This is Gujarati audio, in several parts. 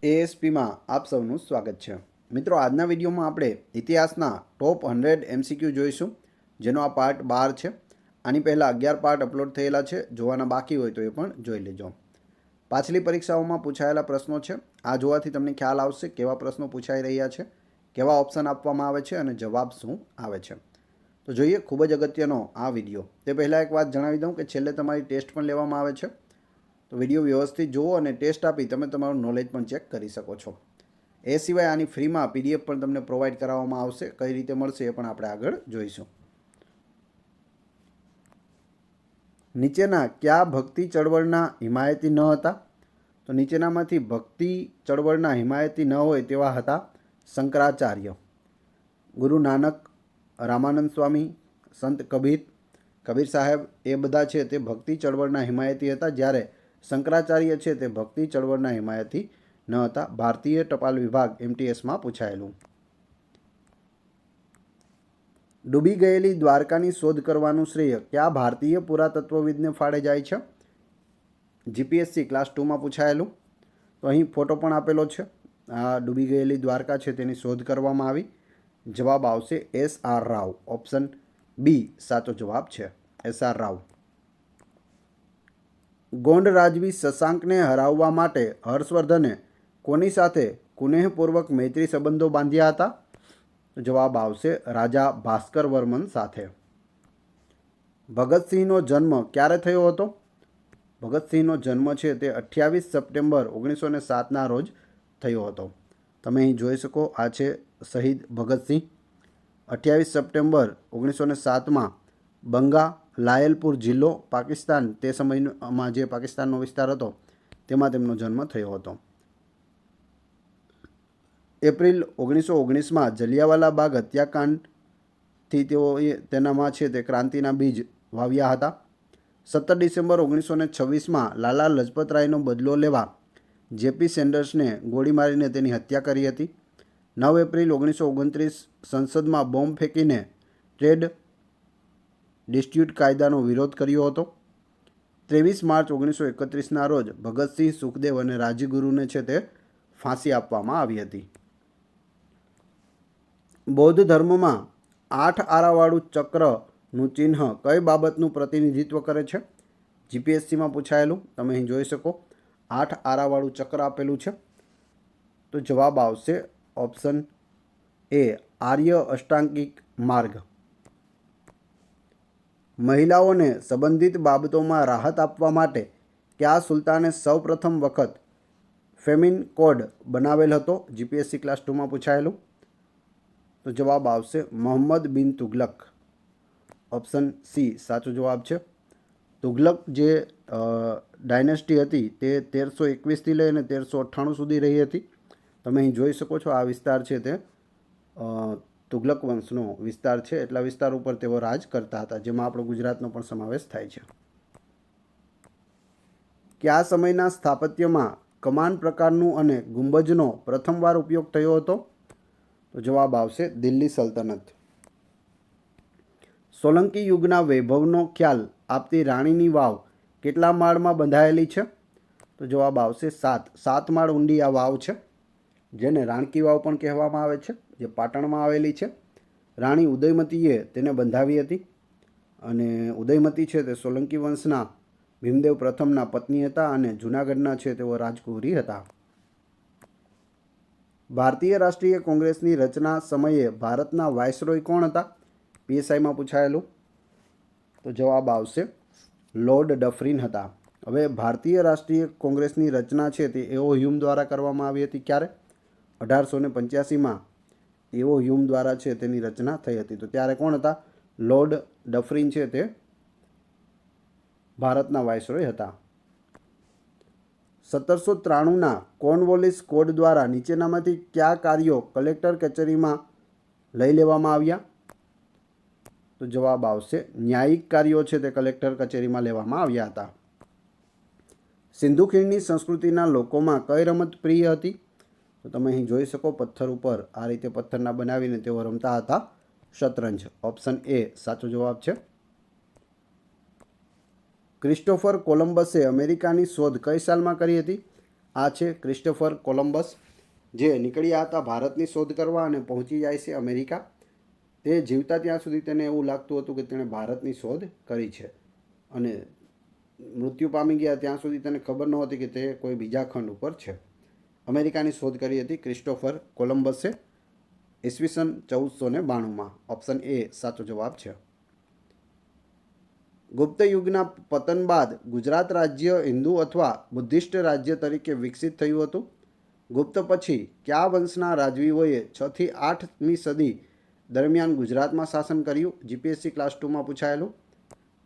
એએસપીમાં આપ સૌનું સ્વાગત છે. મિત્રો, આજના વિડીયોમાં આપણે ઇતિહાસના ટોપ 100 MCQ જોઈશું, જેનો આ પાર્ટ 12 છે. આની પહેલાં 11 પાર્ટ અપલોડ થયેલા છે. જોવાના બાકી હોય તો એ પણ જોઈ લેજો. પાછલી પરીક્ષાઓમાં પૂછાયેલા પ્રશ્નો છે. આ જોવાથી તમને ખ્યાલ આવશે કેવા પ્રશ્નો પૂછાઈ રહ્યા છે, કેવા ઓપ્શન આપવામાં આવે છે અને જવાબ શું આવે છે. તો જોઈએ ખૂબ જ અગત્યનો આ વિડીયો. તે પહેલાં એક વાત જણાવી દઉં કે છેલ્લે તમારી ટેસ્ટ પણ લેવામાં આવે છે. તો વિડીયો વ્યવસ્થિત જુઓ અને ટેસ્ટ આપી તમે તમારું નોલેજ પણ ચેક કરી શકો છો. એ સિવાય આની ફ્રીમાં PDF પણ તમને પ્રોવાઈડ કરાવવામાં આવશે. કઈ રીતે મળશે એ પણ આપણે આગળ જોઈશું. નીચેના કયા ભક્તિ ચળવળના હિમાયતી ન હતા? તો નીચેનામાંથી ભક્તિ ચળવળના હિમાયતી ન હોય તેવા હતા શંકરાચાર્ય, ગુરુ નાનક, રામાનંદ સ્વામી, સંત કબીર સાહેબ. એ બધા છે તે ભક્તિ ચળવળના હિમાયતી હતા, જ્યારે શંકરાચાર્ય છે તે ભક્તિ ચળવળના હિમાયતી ન હતા. ભારતીય ટપાલ વિભાગ MTSમાં પૂછાયેલું. ડૂબી ગયેલી દ્વારકાની શોધ કરવાનું શ્રેય કયા ભારતીય પુરાતત્વવિદને ફાળે જાય છે? GPSC ક્લાસ 2માં પૂછાયેલું. તો અહીં ફોટો પણ આપેલો છે. આ ડૂબી ગયેલી દ્વારકા છે તેની શોધ કરવામાં આવી. જવાબ આવશે SR રાવ. ઓપ્શન B સાચો જવાબ છે, SR રાવ. ગોંડ રાજવી શશાંકને હરાવવા માટે હર્ષવર્ધને કોની સાથે કુનેહપૂર્વક મૈત્રી સંબંધો બાંધ્યા હતા? જવાબ આવશે રાજા ભાસ્કર વર્મન સાથે. ભગતસિંહનો જન્મ ક્યારે થયો હતો? ભગતસિંહનો જન્મ છે તે 28 સપ્ટેમ્બર 1907ના રોજ થયો હતો. તમે અહીં જોઈ શકો, આ છે શહીદ ભગતસિંહ. 28 સપ્ટેમ્બર 1907માં બંગા લાયલપુર જિલ્લો, પાકિસ્તાન, તે સમયમાં જે પાકિસ્તાનનો વિસ્તાર હતો તેમાં તેમનો જન્મ થયો હતો. એપ્રિલ 1919માં જલિયાવાલા બાગ હત્યાકાંડથી તેનામાં છે તે ક્રાંતિના બીજ વાવ્યા હતા. 17 ડિસેમ્બર 1926માં લાલા લજપતરાયનો બદલો લેવા JP સેન્ડર્સને ગોળી મારીને તેની હત્યા કરી હતી. 9 એપ્રિલ 1929 સંસદમાં બોમ્બ ફેંકીને ટ્રેડ ડિસ્પ્યુટ કાયદાનો વિરોધ કર્યો હતો. 23 માર્ચ 1931ના રોજ ભગતસિંહ, સુખદેવ અને રાજગુરુને છે તે ફાંસી આપવામાં આવી હતી. બૌદ્ધ ધર્મમાં 8 આરાવાળું ચક્રનું ચિહ્ન કઈ બાબતનું પ્રતિનિધિત્વ કરે છે? GPSCમાં પૂછાયેલું. તમે અહીં જોઈ શકો, 8 આરાવાળું ચક્ર આપેલું છે. તો જવાબ આવશે ઓપ્શન A આર્ય અષ્ટાંગિક માર્ગ. મહિલાઓને સંબંધિત બાબતોમાં રાહત આપવા માટે કયા સુલતાને સૌપ્રથમ વખત ફેમિન કોડ બનાવેલ હતો? GPSC ક્લાસ 2માં પૂછાયેલું. તો જવાબ આવશે મોહમ્મદ બિન તુગલક. ઓપ્શન C સાચો જવાબ છે. તુગલક જે ડાયનેસ્ટી હતી તે 1321થી લઈને 1398 સુધી રહી હતી. તમે અહીં જોઈ શકો છો, આ વિસ્તાર છે તે તુગલક વંશનો વિસ્તાર છે. એટલા વિસ્તાર ઉપર તેઓ રાજ કરતા હતા, જેમાં આપણો ગુજરાતનો પણ સમાવેશ થાય છે. કયા સમયના સ્થાપત્યમાં કમાન પ્રકારનું અને ગુંબજનો પ્રથમવાર ઉપયોગ થયો હતો? તો જવાબ આવશે દિલ્હી સલ્તનત. સોલંકી યુગના વૈભવનો ખ્યાલ આપતી રાણીની વાવ કેટલા માળમાં બંધાયેલી છે? તો જવાબ આવશે 7. 7 માળ ઊંડી આ વાવ છે, જેને રાણકી વાવ પણ કહેવામાં આવે છે, જે પાટણમાં આવેલી છે. રાણી ઉદયમતીએ તેને બંધાવી હતી અને ઉદયમતી છે તે સોલંકી વંશના ભીમદેવ પ્રથમના પત્ની હતા અને જૂનાગઢના છે તેઓ રાજકુંવરી હતા. ભારતીય રાષ્ટ્રીય કોંગ્રેસની રચના સમયે ભારતના વાઇસરોય કોણ હતા? PSIમાં પૂછાયેલું. તો જવાબ આવશે લોર્ડ ડફરિન હતા. હવે ભારતીય રાષ્ટ્રીય કોંગ્રેસની રચના છે તે એઓ હ્યુમ દ્વારા કરવામાં આવી હતી. ક્યારે? 1885માં એઓ હ્યુમ દ્વારા છે તેની રચના થઈ હતી. તો ત્યારે કોણ હતા? લોર્ડ ડફરિન છે તે ભારતના વાઇસરોય હતા. 1793ના કોર્નવોલિસ કોડ દ્વારા નીચેનામાંથી કયા કાર્યો કલેક્ટર કચેરીમાં લઈ લેવામાં આવ્યા? તો જવાબ આવશે ન્યાયિક કાર્યો છે તે કલેક્ટર કચેરીમાં લેવામાં આવ્યા હતા. સિંધુ ખીણની સંસ્કૃતિના લોકોમાં કઈ રમત પ્રિય હતી? તો તમે અહીં જોઈ શકો, પથ્થર ઉપર આ રીતે પથ્થરના બનાવીને તેઓ રમતા હતા શતરંજ. ઓપ્શન A સાચો જવાબ છે. ક્રિસ્ટોફર કોલંબસે અમેરિકાની શોધ કઈ સાલમાં કરી હતી? આ છે ક્રિસ્ટોફર કોલમ્બસ, જે નીકળ્યા હતા ભારતની શોધ કરવા અને પહોંચી જાય છે અમેરિકા. તે જીવતા ત્યાં સુધી તેને એવું લાગતું હતું કે તેણે ભારતની શોધ કરી છે, અને મૃત્યુ પામી ગયા ત્યાં સુધી તેને ખબર નહોતી કે તે કોઈ બીજા ખંડ ઉપર છે. અમેરિકાની શોધ કરી હતી ક્રિસ્ટોફર કોલમ્બસે ઈસવીસન 1492. ઓપ્શન એ સાચો જવાબ છે. ગુપ્ત યુગના પતન બાદ ગુજરાત રાજ્ય હિન્દુ અથવા બુદ્ધિસ્ટ રાજ્ય તરીકે વિકસિત થયું હતું. ગુપ્ત પછી કયા વંશના રાજવીઓએ 6 થી 8મી સદી દરમિયાન ગુજરાતમાં શાસન કર્યું? જીપીએસસી ક્લાસ 2માં પૂછાયેલું.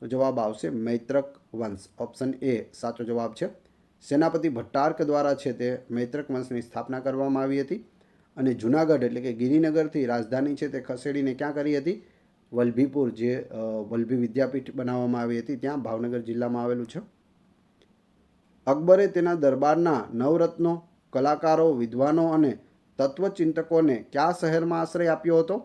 તો જવાબ આવશે મૈત્રક વંશ. ઓપ્શન એ સાચો જવાબ છે. સેનાપતિ ભટ્ટાર્ક દ્વારા છે તે મૈત્રક વંશની સ્થાપના કરવામાં આવી હતી, અને જૂનાગઢ એટલે કે ગિરિનગરથી રાજધાની છે તે ખસેડીને ક્યાં કરી હતી? વલભીપુર, જે વલભી વિદ્યાપીઠ બનાવવામાં આવી હતી, ત્યાં ભાવનગર જિલ્લામાં આવેલું છે. અકબરે તેના દરબારના નવરત્નો, કલાકારો, વિદ્વાનો અને તત્વચિંતકોને કયા શહેરમાં આશ્રય આપ્યો હતો?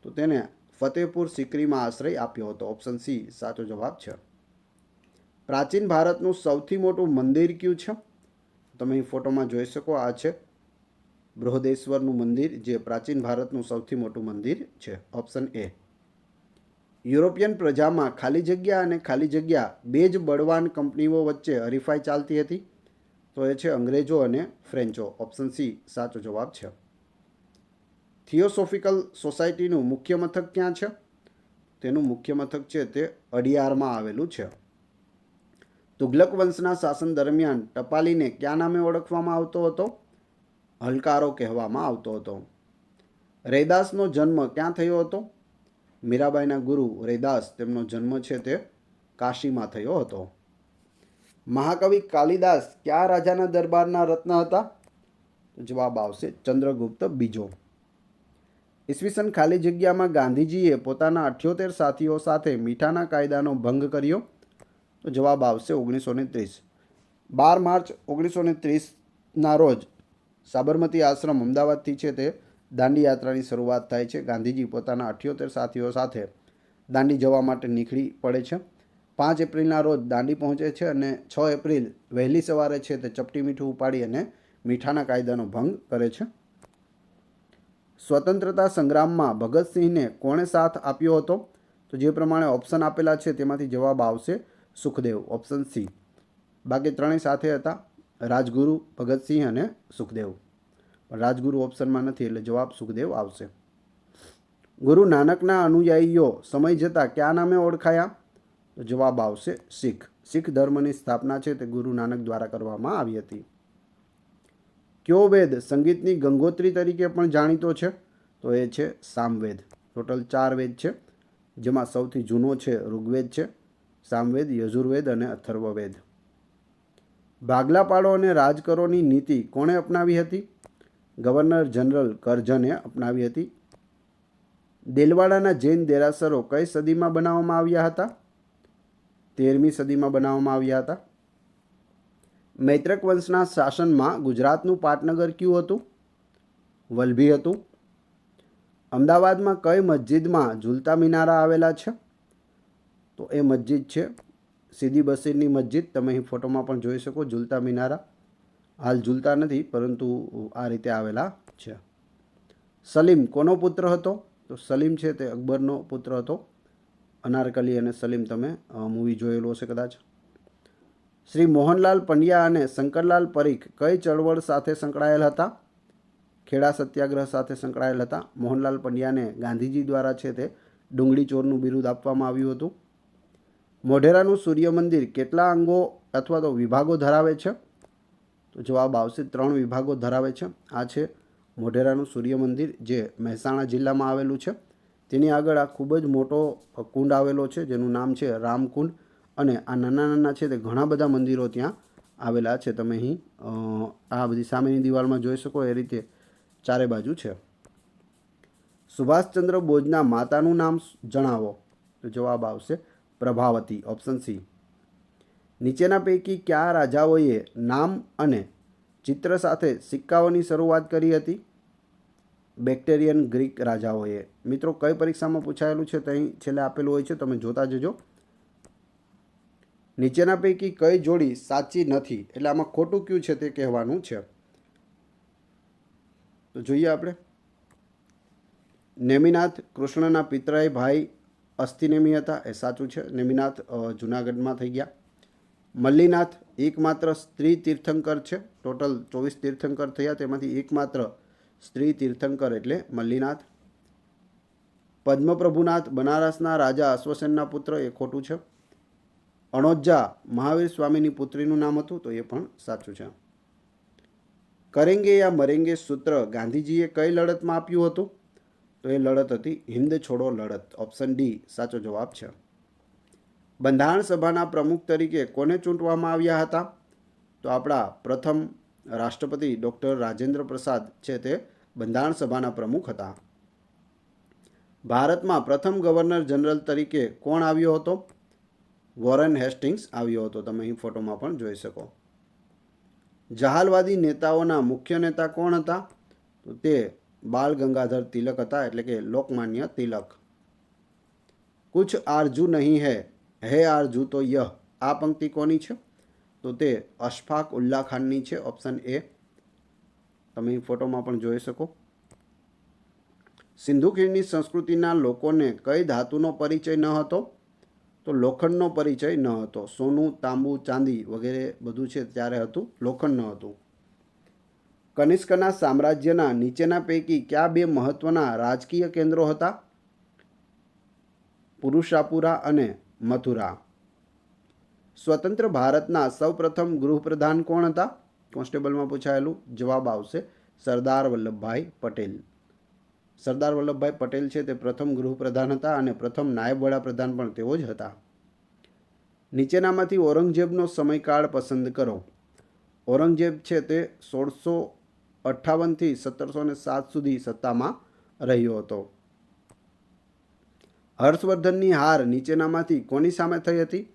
તો તેને ફતેહપુર સિકરીમાં આશ્રય આપ્યો હતો. ઓપ્શન સી સાચો જવાબ છે. પ્રાચીન ભારતનું સૌથી મોટું મંદિર કયું છે? તમે અહીં ફોટોમાં જોઈ શકો, આ છે બૃહદેશ્વરનું મંદિર, જે પ્રાચીન ભારતનું સૌથી મોટું મંદિર છે. Option A. યુરોપિયન પ્રજામાં ખાલી જગ્યા અને ખાલી જગ્યા બે જ બળવાન કંપનીઓ વચ્ચે હરીફાઈ ચાલતી હતી, તો એ છે અંગ્રેજો અને ફ્રેન્ચો. ઓપ્શન સી સાચો જવાબ છે. થિયોસોફિકલ સોસાયટીનું મુખ્ય મથક ક્યાં છે? તેનું મુખ્ય મથક છે તે અડિયારમાં આવેલું છે. તુગલક વંશના શાસન દરમિયાન ટપાલીને કયા નામે ઓળખવામાં આવતો હતો? હલકારો કહેવામાં આવતો હતો. રૈદાસનો જન્મ ક્યાં થયો હતો? મીરાબાઈના ગુરુ રૈદાસ, તેમનો જન્મ છે તે કાશીમાં થયો હતો. મહાકવિ કાલિદાસ કયા રાજાના દરબારના રત્ન હતા? જવાબ આવશે ચંદ્રગુપ્ત બીજો. ઈસવીસન ખાલી જગ્યામાં ગાંધીજીએ પોતાના 78 સાથીઓ સાથે મીઠાના કાયદાનો ભંગ કર્યો? તો જવાબ આવશે 1930. 12 માર્ચ 1930ના રોજ સાબરમતી આશ્રમ અમદાવાદથી છે તે દાંડી યાત્રાની શરૂઆત થાય છે. ગાંધીજી પોતાના 78 સાથીઓ સાથે દાંડી જવા માટે નીકળી પડે છે. 5 એપ્રિલના રોજ દાંડી પહોંચે છે, અને 6 એપ્રિલ વહેલી સવારે છે તે ચપટી મીઠું ઉપાડી અને મીઠાના કાયદાનો ભંગ કરે છે. સ્વતંત્રતા સંગ્રામમાં ભગતસિંહને કોણે સાથ આપ્યો હતો? તો જે પ્રમાણે ઓપ્શન આપેલા છે તેમાંથી જવાબ આવશે સુખદેવ. Option C. બાકી ત્રણેય સાથે હતા, રાજગુરુ, ભગતસિંહ અને સુખદેવ. પણ રાજગુરુ ઓપ્શનમાં નથી એટલે જવાબ સુખદેવ આવશે. ગુરુ નાનકના અનુયાયીઓ સમય જતાં કયા નામે ઓળખાયા? તો જવાબ આવશે શીખ. શીખ ધર્મની સ્થાપના છે તે ગુરુ નાનક દ્વારા કરવામાં આવી હતી. કયો વેદ સંગીતની ગંગોત્રી તરીકે પણ જાણીતો છે? તો એ છે સામવેદ. ટોટલ 4 વેદ છે, જેમાં સૌથી જૂનો છે ઋગ્વેદ છે, સામવેદ, યજુર્વેદ અને અથર્વવેદ. ભાગલા પાડો અને રાજ કરોની નીતિ કોણે અપનાવી હતી? ગવર્નર જનરલ કરઝને અપનાવી હતી. દેલવાડાના જૈન દેરાસરો કઈ સદીમાં બનાવવામાં આવ્યા હતા? 13મી સદીમાં બનાવવામાં આવ્યા હતા. મૈત્રક વંશના શાસનમાં ગુજરાતનું પાટનગર કયું હતું? વલભી હતું. અમદાવાદમાં કઈ મસ્જિદમાં ઝૂલતા મિનારા આવેલા છે? તો એ મસ્જિદ છે સીદી બશીરની મસ્જિદ. તમે અહીં ફોટોમાં પણ જોઈ શકો ઝૂલતા મિનારા. હાલ ઝૂલતા નથી, પરંતુ આ રીતે આવેલા છે. સલીમ કોનો પુત્ર હતો? તો સલીમ છે તે અકબરનો પુત્ર હતો. અનારકલી અને સલીમ તમે મૂવી જોયેલું હશે કદાચ. શ્રી મોહનલાલ પંડ્યા અને શંકરલાલ પરીખ કઈ ચળવળ સાથે સંકળાયેલ હતા? ખેડા સત્યાગ્રહ સાથે સંકળાયેલ હતા. મોહનલાલ પંડ્યાને ગાંધીજી દ્વારા છે તે ડુંગળી ચોરનું બિરુદ આપવામાં આવ્યું હતું. મોઢેરાનું સૂર્ય મંદિર કેટલા અંગો અથવા તો વિભાગો ધરાવે છે? તો જવાબ આવશે 3 વિભાગો ધરાવે છે. આ છે મોઢેરાનું સૂર્ય મંદિર, જે મહેસાણા જિલ્લામાં આવેલું છે. તેની આગળ આ ખૂબ જ મોટો કુંડ આવેલો છે, જેનું નામ છે રામકુંડ, અને આ નાના નાના છે તે ઘણા બધા મંદિરો ત્યાં આવેલા છે. તમે અહીં આ બધી સામેની દિવાલમાં જોઈ શકો એ રીતે ચારે બાજુ છે. સુભાષચંદ્ર બોઝના માતાનું નામ જણાવો. તો જવાબ આવશે પ્રભાવતી. Option C. નીચેના પૈકી કયા રાજાઓએ નામ અને ચિત્ર સાથે સિક્કાઓની શરૂઆત કરી હતી? બેક્ટેરિયન ગ્રીક રાજાઓએ. મિત્રો, કઈ પરીક્ષામાં પૂછાયેલું છે તે અહીં છેલ્લે આપેલું હોય છે, તમે જોતા જજો. નીચેના પૈકી કઈ જોડી સાચી નથી, એટલે આમાં ખોટું કયું છે તે કહેવાનું છે. તો જોઈએ આપણે. નેમિનાથ કૃષ્ણના પિતરાઈ ભાઈ અસ્થિનેમી હતા, એ સાચું છે. નેમિનાથ જુનાગઢમાં થઈ ગયા. મલ્લીનાથ એકમાત્ર સ્ત્રી તીર્થંકર છે. ટોટલ 24 તીર્થંકર થયા, તેમાંથી એકમાત્ર સ્ત્રી તીર્થંકર એટલે મલ્લીનાથ. પદ્મપ્રભુનાથ બનારસના રાજા અશ્વસેનના પુત્ર, એ ખોટું છે. અણોજા મહાવીર સ્વામીની પુત્રીનું નામ હતું, તો એ પણ સાચું છે. કરેંગે યા મરેંગે સૂત્ર ગાંધીજીએ કઈ લડતમાં આપ્યું હતું? તો એ લડત હતી હિન્દ છોડો લડત. ઓપ્શન ડી સાચો જવાબ છે. બંધારણ સભાના પ્રમુખ તરીકે કોને ચૂંટવામાં આવ્યા હતા? તો આપણા પ્રથમ રાષ્ટ્રપતિ ડૉક્ટર રાજેન્દ્ર પ્રસાદ છે તે બંધારણ સભાના પ્રમુખ હતા. ભારતમાં પ્રથમ ગવર્નર જનરલ તરીકે કોણ આવ્યો હતો? વોરેન હેસ્ટિંગ્સ આવ્યો હતો. તમે અહીં ફોટોમાં પણ જોઈ શકો. જહાલવાદી નેતાઓના મુખ્ય નેતા કોણ હતા? તો તે બાળ ગંગાધર તિલક હતા, એટલે કે લોકમાન્ય તિલક. કુછ આરજુ નહીં હે આરજુ તો યહ, આ પંક્તિ કોની છે? તો તે અશફાક ઉલ્લા ખાનની છે. Option A. તમે ફોટોમાં પણ જોઈ શકો. સિંધુ ખીણની સંસ્કૃતિના લોકોને કઈ ધાતુનો પરિચય ન હતો? તો લોખંડનો પરિચય ન હતો. સોનું, તાંબુ, ચાંદી વગેરે બધું છે ત્યારે હતું, લોખંડ ન હતું. કનિષ્કના સામ્રાજ્યના નીચેના પૈકી કયા બે મહત્વના રાજકીય કેન્દ્રો હતા? પુરુષાપુરા અને મથુરા. સ્વતંત્ર ભારતના સૌપ્રથમ ગૃહપ્રધાન કોણ હતા? કોન્સ્ટેબલમાં પૂછાયેલું. જવાબ આવશે સરદાર વલ્લભભાઈ પટેલ. સરદાર વલ્લભભાઈ પટેલ છે તે પ્રથમ ગૃહપ્રધાન હતા અને પ્રથમ નાયબ વડાપ્રધાન પણ તેઓ જ હતા. નીચેનામાંથી ઔરંગઝેબનો સમયકાળ પસંદ કરો. ઔરંગઝેબ છે તે 1658થી 1707 સુધી સત્તામાં રહ્યો હતો. હર્ષવર્ધનની હાર નીચેનામાંથી કોની સામે થઈ હતી?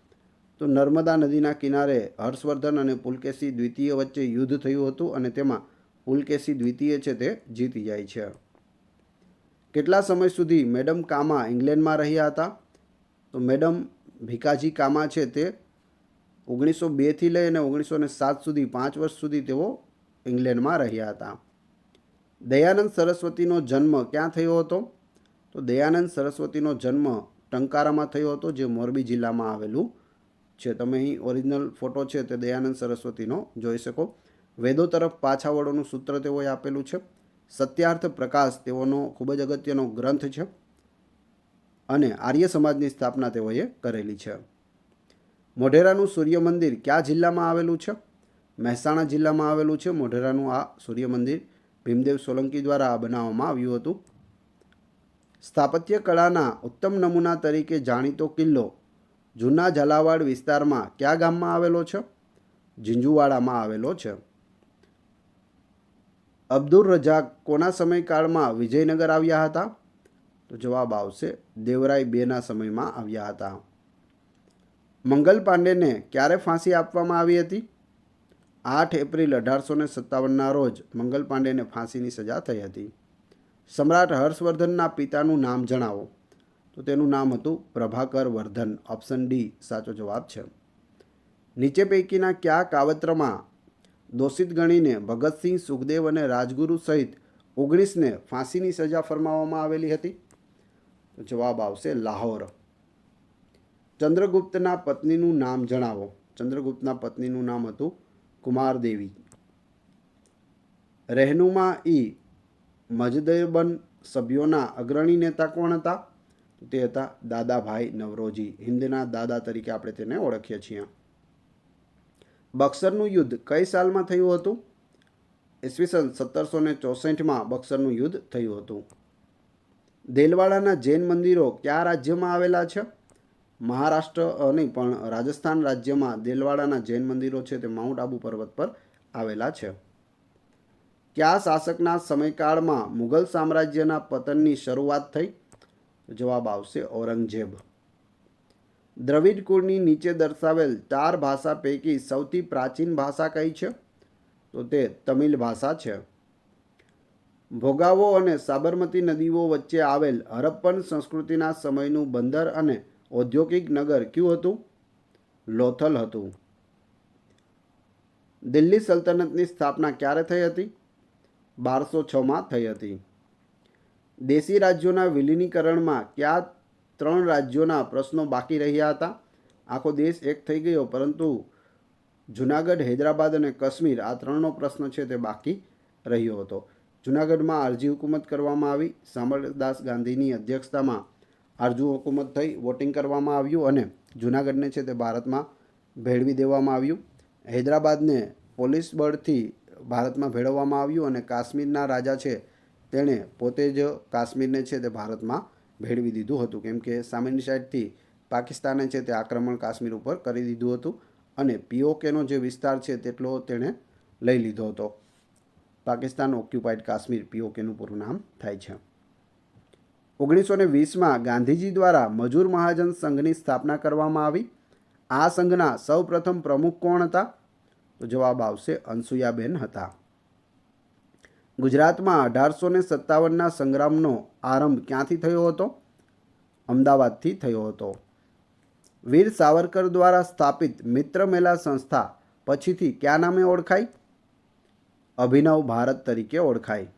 તો નર્મદા નદીના કિનારે હર્ષવર્ધન અને પુલકેશી દ્વિતીય વચ્ચે યુદ્ધ થયું હતું અને તેમાં પુલકેશી દ્વિતીય છે તે જીતી જાય છે. કેટલા સમય સુધી મેડમ કામા ઇંગ્લેન્ડમાં રહ્યા હતા? તો મેડમ ભીકાજી કામા છે તે 1902થી લઈ અને 1907 સુધી 5 વર્ષ સુધી તેઓ ઇંગ્લેન્ડમાં રહ્યા હતા. દયાનંદ સરસ્વતીનો જન્મ ક્યાં થયો હતો? તો દયાનંદ સરસ્વતીનો જન્મ ટંકારામાં થયો હતો, જે મોરબી જિલ્લામાં આવેલું છે. તમે અહીં ઓરિજિનલ ફોટો છે તે દયાનંદ સરસ્વતીનો જોઈ શકો. વેદો તરફ પાછા વળોનું સૂત્ર તેઓએ આપેલું છે. સત્યાર્થ પ્રકાશ તેઓનો ખૂબ જ અગત્યનો ગ્રંથ છે અને આર્ય સમાજની સ્થાપના તેઓએ કરેલી છે. મોઢેરાનું સૂર્ય મંદિર કયા જિલ્લામાં આવેલું છે? મહેસાણા જિલ્લામાં આવેલું છે મોઢેરાનું આ સૂર્ય મંદિર. ભીમદેવ સોલંકી દ્વારા બનાવવામાં આવ્યું હતું. સ્થાપત્ય કળાના ઉત્તમ નમૂના તરીકે જાણીતો કિલ્લો જૂના ઝાલાવાડ વિસ્તારમાં કયા ગામમાં આવેલો છે? ઝીંઝુવાડામાં આવેલો છે. અબ્દુલ રઝાક કોના સમયકાળમાં વિજયનગર આવ્યા હતા? તો જવાબ આવશે દેવરાય બેના સમયમાં આવ્યા હતા. મંગલ પાંડેને ક્યારે ફાંસી આપવામાં આવી હતી? 8 એપ્રિલ 1857ના રોજ મંગલ પાંડેને ફાંસીની સજા થઈ હતી. સમ્રાટ હર્ષવર્ધનના પિતાનું નામ જણાવો. તો તેનું નામ હતું પ્રભાકર વર્ધન. ઓપ્શન ડી સાચો જવાબ છે. નીચે પૈકીના કયા કાવતરામાં દોષિત ગણીને ભગતસિંહ, સુખદેવ અને રાજગુરુ સહિત 19ને ફાંસીની સજા ફરમાવવામાં આવેલી હતી? તો જવાબ આવશે લાહોર. ચંદ્રગુપ્તના પત્નીનું નામ જણાવો. ચંદ્રગુપ્તના પત્નીનું નામ હતું કુમારદેવી. રહેનુમા ઈ મજદરબન સભ્યોના અગ્રણી નેતા કોણ હતા? તે હતા દાદાભાઈ નવરોજી. હિન્દના દાદા તરીકે આપણે તેને ઓળખીએ છીએ. બક્સરનું યુદ્ધ કઈ સાલમાં થયું હતું? ઈસવીસન 1764માં બક્સરનું યુદ્ધ થયું હતું. દેલવાડાના જૈન મંદિરો કયા રાજ્યમાં આવેલા છે? મહારાષ્ટ્ર નહીં પણ રાજસ્થાન રાજ્યમાં દેલવાડાના જૈન મંદિરો છે તે માઉન્ટ આબુ પર્વત પર આવેલા છે. કયા શાસકના સમયકાળમાં મુઘલ સામ્રાજ્યના પતનની શરૂઆત થઈ? જવાબ આવશે ઔરંગઝેબ. દ્રવિડ કુળની નીચે દર્શાવેલ 4 ભાષા પૈકી સૌથી પ્રાચીન ભાષા કઈ છે? તો તે તમિલ ભાષા છે. ભોગાવો અને સાબરમતી નદીઓ વચ્ચે આવેલ હરપ્પન સંસ્કૃતિના સમયનું બંદર અને ઔદ્યોગિક નગર કયું હતું? લોથલ હતું. દિલ્હી સલ્તનતની સ્થાપના ક્યારે થઈ હતી? 1206માં થઈ હતી. દેશી રાજ્યોના વિલીનીકરણમાં કયા 3 રાજ્યોના પ્રશ્નો બાકી રહ્યા હતા? આખો દેશ એક થઈ ગયો, પરંતુ જુનાગઢ, હૈદરાબાદ અને કાશ્મીર આ 3નો પ્રશ્ન છે તે બાકી રહ્યો હતો. જુનાગઢમાં આરજી હુકુમત કરવામાં આવી. શામળદાસ ગાંધીની અધ્યક્ષતામાં આરજી હુકુમત થઈ, વોટિંગ કરવામાં આવ્યું અને જુનાગઢને છે તે ભારતમાં ભેળવી દેવામાં આવ્યું. હૈદરાબાદને પોલીસ બળથી ભારતમાં ભેળવવામાં આવ્યું અને કાશ્મીરના રાજા છે તેણે પોતે જ કાશ્મીરને છે તે ભારતમાં ભેળવી દીધું હતું, કેમ કે સામેની સાઈડથી પાકિસ્તાને છે તે આક્રમણ કાશ્મીર ઉપર કરી દીધું હતું અને પીઓકેનો જે વિસ્તાર છે તેટલો તેણે લઈ લીધો હતો. પાકિસ્તાન ઓક્યુપાઈડ કાશ્મીર પીઓકેનું પૂરું નામ થાય છે. 1920માં ગાંધીજી દ્વારા મજૂર મહાજન સંઘની સ્થાપના કરવામાં આવી. આ સંઘના સૌ પ્રથમ પ્રમુખ કોણ હતા? તો જવાબ આવશે અનસુયાબેન હતા. ગુજરાતમાં 1857ના સંગ્રામનો આરંભ ક્યાંથી થયો હતો? અમદાવાદથી થયો હતો. વીર સાવરકર દ્વારા સ્થાપિત મિત્ર મેલા સંસ્થા પછીથી કયા નામે ઓળખાઈ? અભિનવ ભારત તરીકે ઓળખાઈ.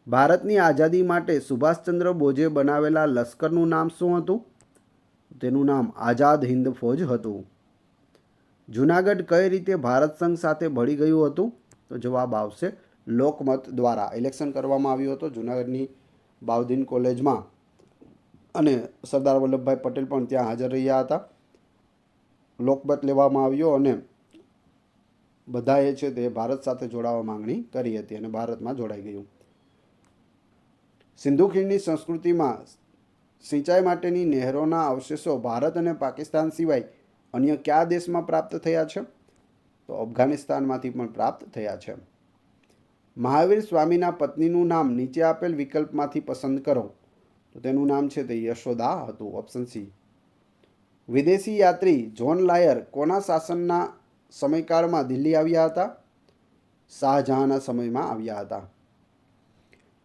ભારતની આઝાદી માટે સુભાષચંદ્ર બોઝે બનાવેલા લશ્કરનું નામ શું હતું? તેનું નામ આઝાદ હિન્દ ફૌજ હતું. જુનાગઢ કઈ રીતે ભારત સંઘ સાથે ભળી ગયું હતું? તો જવાબ આવશે લોકમત દ્વારા. ઇલેક્શન કરવામાં આવ્યું હતું જુનાગઢની બાઉદીન કોલેજમાં અને સરદાર વલ્લભભાઈ પટેલ પણ ત્યાં હાજર રહ્યા હતા. લોકમત લેવામાં આવ્યો અને બધાએ છે તે ભારત સાથે જોડાવા માંગણી કરી હતી અને ભારતમાં જોડાઈ ગયું. સિંધુ ખીણની સંસ્કૃતિમાં સિંચાઈ માટેની નહેરોના અવશેષો ભારત અને પાકિસ્તાન સિવાય અન્ય કયા દેશમાં પ્રાપ્ત થયા છે? તો અફઘાનિસ્તાનમાંથી પણ પ્રાપ્ત થયા છે. મહાવીર સ્વામીના પત્નીનું નામ નીચે આપેલ વિકલ્પમાંથી પસંદ કરો. તો તેનું નામ છે તે યશોદા હતું. Option C. વિદેશી યાત્રી જોન લાયર કોના શાસનના સમયકાળમાં દિલ્હી આવ્યા હતા? શાહજહાંના સમયમાં આવ્યા હતા.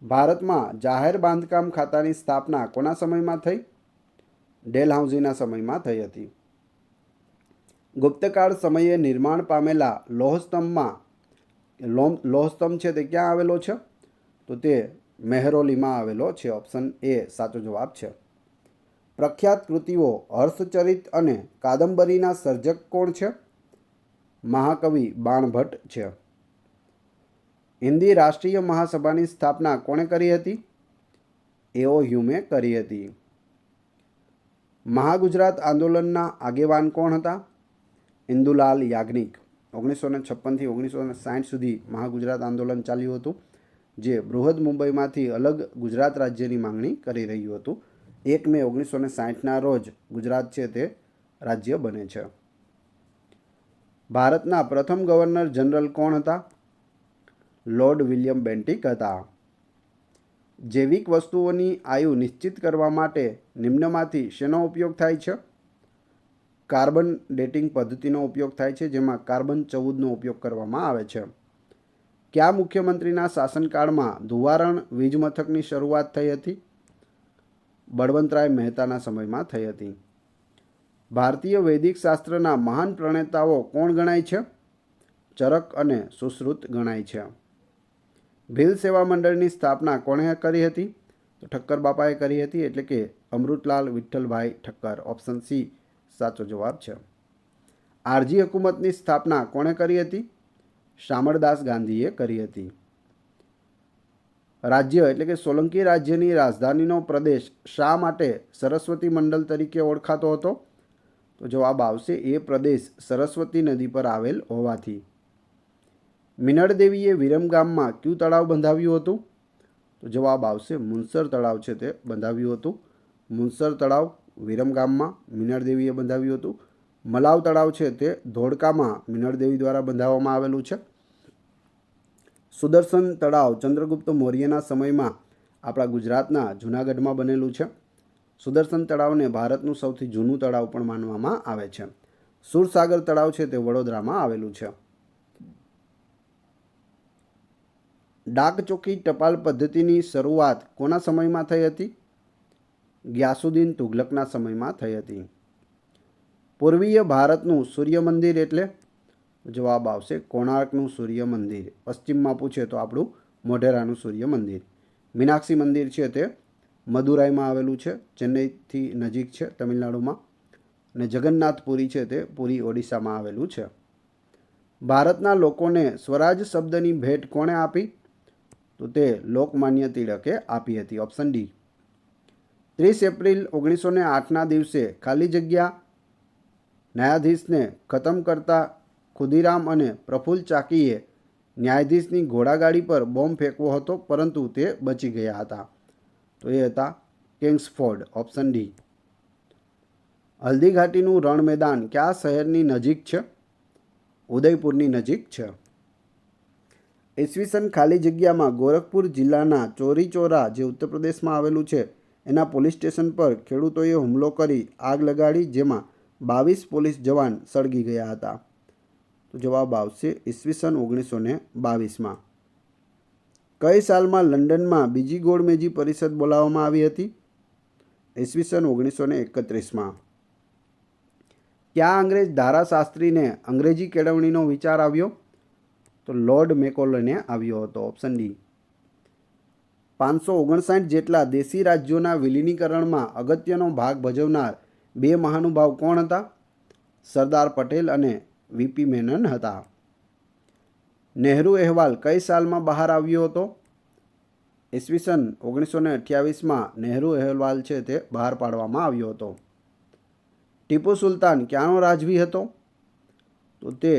ભારતમાં જાહેર બાંધકામ ખાતાની સ્થાપના કોના સમયમાં થઈ? ડેલહાઉસીના સમયમાં થઈ હતી. ગુપ્તકાળ સમયે નિર્માણ પામેલા લોહસ્તંભ છે તે ક્યાં આવેલો છે? તો તે મહેરૌલીમાં આવેલો છે. ઓપ્શન એ સાચો જવાબ છે. પ્રખ્યાત કૃતિઓ હર્ષચરિત અને કાદંબરીના સર્જક કોણ છે? મહાકવિ બાણભટ્ટ છે. હિન્દી રાષ્ટ્રીય મહાસભાની સ્થાપના કોણે કરી હતી? એઓ હ્યુમે કરી હતી. મહાગુજરાત આંદોલનના આગેવાન કોણ હતા? ઇન્દુલાલ યાજ્ઞિક. 1956થી 1960 સુધી મહાગુજરાત આંદોલન ચાલ્યું હતું, જે બૃહદ મુંબઈમાંથી અલગ ગુજરાત રાજ્યની માંગણી કરી રહ્યું હતું. 1 મે 1960ના રોજ ગુજરાત છે તે રાજ્ય બને છે. ભારતના પ્રથમ ગવર્નર જનરલ કોણ હતા? લોર્ડ વિલિયમ બેન્ટિક હતા. જૈવિક વસ્તુઓની આયુ નિશ્ચિત કરવા માટે નિમ્નમાંથી શેનો ઉપયોગ થાય છે? કાર્બન ડેટિંગ પદ્ધતિનો ઉપયોગ થાય છે, જેમાં કાર્બન 14નો ઉપયોગ કરવામાં આવે છે. કયા મુખ્યમંત્રીના શાસનકાળમાં ધુવારણ વીજ મથકની શરૂઆત થઈ હતી? બળવંતરાય મહેતાના સમયમાં થઈ હતી. ભારતીય વૈદિક શાસ્ત્રના મહાન પ્રણેતાઓ કોણ ગણાય છે? ચરક અને સુશ્રુત ગણાય છે. ભીલ સેવા મંડળની સ્થાપના કોણે કરી હતી? તો ઠક્કર બાપાએ કરી હતી, એટલે કે અમૃતલાલ વિઠ્ઠલભાઈ ઠક્કર. ઓપ્શન સી સાચો જવાબ છે. આરજી હુકુમતની સ્થાપના કોણે કરી હતી? શામળદાસ ગાંધીએ કરી હતી. રાજ્ય એટલે કે સોલંકી રાજ્યની રાજધાનીનો પ્રદેશ શા માટે સરસ્વતી મંડળ તરીકે ઓળખાતો હતો? તો જવાબ આવશે એ પ્રદેશ સરસ્વતી નદી પર આવેલ હોવાથી. મિનળ દેવીએ વિરમગામમાં કયું તળાવ બંધાવ્યું હતું? તો જવાબ આવશે મુનસર તળાવ છે તે બંધાવ્યું હતું. મુનસર તળાવ વિરમગામમાં મિનળ દેવીએ બંધાવ્યું હતું. મલાવ તળાવ છે તે ધોળકામાં મિનળ દેવી દ્વારા બંધાવવામાં આવેલું છે. સુદર્શન તળાવ ચંદ્રગુપ્ત મૌર્યના સમયમાં આપણા ગુજરાતના જૂનાગઢમાં બનેલું છે. સુદર્શન તળાવને ભારતનું સૌથી જૂનું તળાવ પણ માનવામાં આવે છે. સુરસાગર તળાવ છે તે વડોદરામાં આવેલું છે. ડાક ચોકી ટપાલ પદ્ધતિની શરૂઆત કોના સમયમાં થઈ હતી? ગ્યાસુદ્દીન તુગલકના સમયમાં થઈ હતી. પૂર્વીય ભારતનું સૂર્ય મંદિર એટલે જવાબ આવશે કોણાર્કનું સૂર્ય મંદિર. પશ્ચિમમાં પૂછે તો આપણું મોઢેરાનું સૂર્ય મંદિર. મીનાક્ષી મંદિર છે તે મદુરાઈમાં આવેલું છે, ચેન્નઈથી નજીક છે તમિલનાડુમાં. અને જગન્નાથપુરી છે તે પુરી ઓડિશામાં આવેલું છે. ભારતના લોકોને સ્વરાજ શબ્દની ભેટ કોણે આપી? તો તે લોકમાન્ય તિલકે આપી હતી. Option D. 30 એપ્રિલ 1908ના દિવસે ખાલી જગ્યા ન્યાયાધીશને ખતમ કરતા ખુદીરામ અને પ્રફુલ્લ ચાકીએ ન્યાયાધીશની ઘોડાગાડી પર બોમ્બ ફેંકવો હતો, પરંતુ તે બચી ગયા હતા. તો એ હતા કિંગ્સફોર્ડ. Option D. હલ્દી ઘાટીનું રણ મેદાન કયા શહેરની નજીક છે? ઉદયપુરની નજીક છે. ઈસવીસન ખાલી જગ્યામાં ગોરખપુર જિલ્લાના ચોરી ચોરા જે ઉત્તર પ્રદેશમાં આવેલું છે એના પોલીસ સ્ટેશન પર ખેડૂતોએ હુમલો કરી આગ લગાડી, જેમાં 22 પોલીસ જવાન સળગી ગયા હતા. તો જવાબ આવશે ઈસવીસન 1922માં. કઈ સાલમાં લંડનમાં બીજી ગોળમેજી પરિષદ બોલાવવામાં આવી હતી? ઈસવીસન 1931માં. ક્યાં અંગ્રેજ ધારાશાસ્ત્રીને અંગ્રેજી કેળવણીનો વિચાર આવ્યો? તો લોર્ડ મેકોલેને આવ્યો હતો. Option D. 559 જેટલા દેશી રાજ્યોના વિલીનીકરણમાં અગત્યનો ભાગ ભજવનાર 2 મહાનુભાવ કોણ હતા? સરદાર પટેલ અને વીપી મેનન હતા. નહેરુ અહેવાલ કઈ સાલમાં બહાર આવ્યો હતો? ઈસવીસન 1928માં નહેરુ અહેવાલ છે તે બહાર પાડવામાં આવ્યો હતો. ટીપુ સુલતાન ક્યાંનો રાજવી હતો? તો તે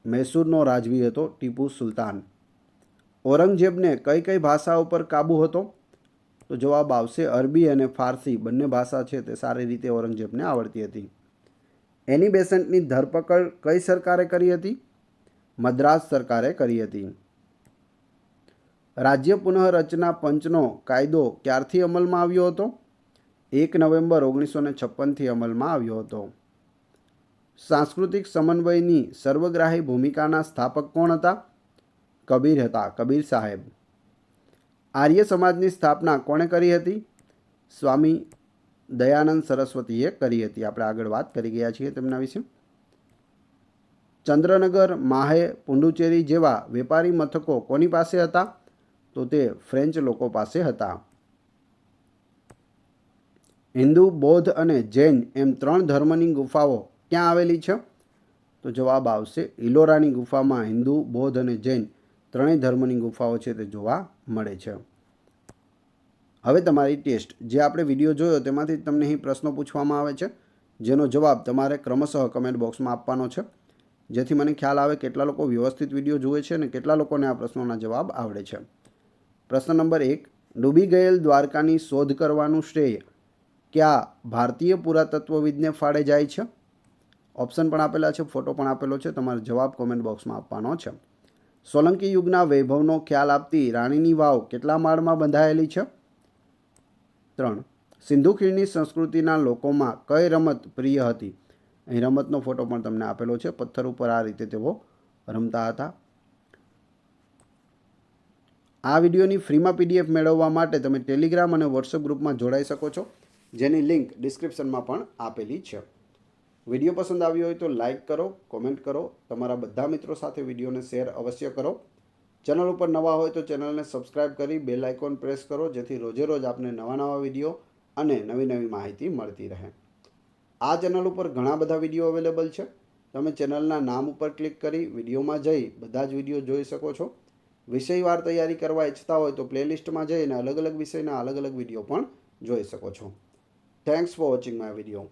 મૈસૂરનો રાજવી હતો ટીપુ સુલતાન. ઔરંગઝેબને કઈ કઈ ભાષા ઉપર કાબૂ હતો? તો જવાબ આવશે અરબી અને ફારસી બંને ભાષા છે તે સારી રીતે ઔરંગઝેબને આવડતી હતી. એની બેસન્ટની ધરપકડ કઈ સરકારે કરી હતી? મદ્રાસ સરકારે કરી હતી. રાજ્ય પુનઃરચના પંચનો કાયદો ક્યારથી અમલમાં આવ્યો હતો? 1 નવેમ્બર 1956થી અમલમાં આવ્યો હતો. સાંસ્કૃતિક સમન્વયની સર્વગ્રાહી ભૂમિકાના સ્થાપક કોણ હતા? કબીર હતા, કબીર સાહેબ. આર્ય સમાજની સ્થાપના કોણે કરી હતી? સ્વામી દયાનંદ સરસ્વતીએ કરી હતી. આપણે આગળ વાત કરી ગયા છીએ તેમના વિશે. ચંદ્રનગર, માહે, પુંડુચેરી જેવા વેપારી મથકો કોની પાસે હતા? તો તે ફ્રેન્ચ લોકો પાસે હતા. હિન્દુ, બૌદ્ધ અને જૈન એમ 3 ધર્મની ગુફાઓ ક્યાં આવેલી છે? તો જવાબ આવશે ઇલોરાની ગુફામાં હિન્દુ, બૌદ્ધ અને જૈન 3 ધર્મની ગુફાઓ છે તે જોવા મળે છે. હવે તમારી ટેસ્ટ. જે આપણે વિડીયો જોયો તેમાંથી તમને અહીં પ્રશ્નો પૂછવામાં આવે છે, જેનો જવાબ તમારે ક્રમશઃ કમેન્ટ બોક્સમાં આપવાનો છે, જેથી મને ખ્યાલ આવે કેટલા લોકો વ્યવસ્થિત વિડીયો જુએ છે અને કેટલા લોકોને આ પ્રશ્નોના જવાબ આવડે છે. પ્રશ્ન નંબર 1. ડૂબી ગયેલ દ્વારકાની શોધ કરવાનું શ્રેય કયા ભારતીય પુરાતત્વવિદને ફાળે જાય છે? ઓપ્શન પણ આપેલા છે, ફોટો પણ આપેલો છે. તમારો જવાબ કોમેન્ટ બોક્સમાં આપવાનો છે. સોલંકી યુગના વૈભવનો ખ્યાલ આપતી રાણીની વાવ કેટલા માળમાં બંધાયેલી છે? 3. સિંધુ ખીણની સંસ્કૃતિના લોકોમાં કઈ રમત પ્રિય હતી? અહીં રમતનો ફોટો પણ તમને આપેલો છે. પથ્થર ઉપર આ રીતે તેઓ રમતા હતા. આ વિડીયોની ફ્રીમાં પીડીએફ મેળવવા માટે તમે ટેલિગ્રામ અને વોટ્સએપ ગ્રુપમાં જોડાઈ શકો છો, જેની લિંક ડિસ્ક્રિપ્શનમાં પણ આપેલી છે. વિડીયો પસંદ આવ્યો હોય તો લાઇક કરો, કોમેન્ટ કરો, તમારા બધા મિત્રો સાથે વિડીયોને શેર અવશ્ય કરો. ચેનલ ઉપર નવા હોય તો ચેનલને સબસ્ક્રાઈબ કરી બેલ આઇકોન પ્રેસ કરો, જેથી રોજે રોજ આપને નવા વિડીયો અને નવી માહિતી મળતી રહે. આ ચેનલ ઉપર ઘણા બધા વિડીયો અવેલેબલ છે. તમે ચેનલના નામ ઉપર ક્લિક કરી વિડીયોમાં જઈ બધા જ વિડીયો જોઈ શકો છો. વિષયવાર તૈયારી કરવા ઈચ્છતા હોય તો પ્લેલિસ્ટમાં જઈને અલગ અલગ વિષયના અલગ અલગ વિડીયો પણ જોઈ શકો છો. Thanks for watching my video.